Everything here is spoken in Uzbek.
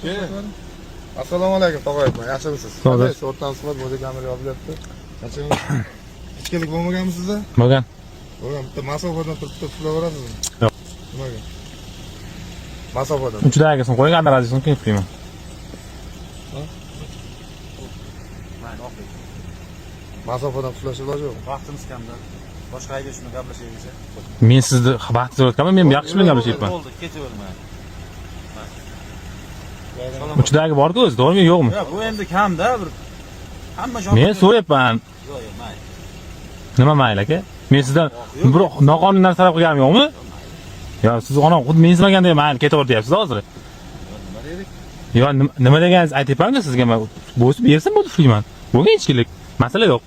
Assalomu alaykum, tog'ayman. Yaxshimisiz? Qanday sortdan suhbat bo'ldi, kamera yopilyapti. Qanchalik ichkilik bo'lmaganmi sizda? Bo'lgan. Bo'lgan. Bitta masofadan turib turaverasizmi? Yo'q. Nimaga? Masofadan. Uchidagisini qo'ying, andaradisini keyin qilaman. Masofadan tuflash iloji yo'q. Vaqtimiz kamda. Boshqa hayda shuni gaplashaylikcha. Men sizni vaqtingiz o'tganmi? Men yaxshi bilan gaplashyapman. Bo'ldi, ketaverma. Uchidagi bor-ku o'zi, to'g'rimi yo'qmi? Yo'q, bu endi kamda bir hamma joy. Men so'rayapman. Yo'q, yo'q, mayli. Nima mayli aka? Men sizdan bir noqonuniy narsa talab qilganim yo'qmi? Yo, siz ona xuddi men ismaganda mayli ketaver deyapsiz hozir. Nima dedik? Yo, nima deganingizni aytyapman-ku sizga. Men bo'sib bersam bo'ldi Friman. Bo'lgan ichkilik. Masala yo'q.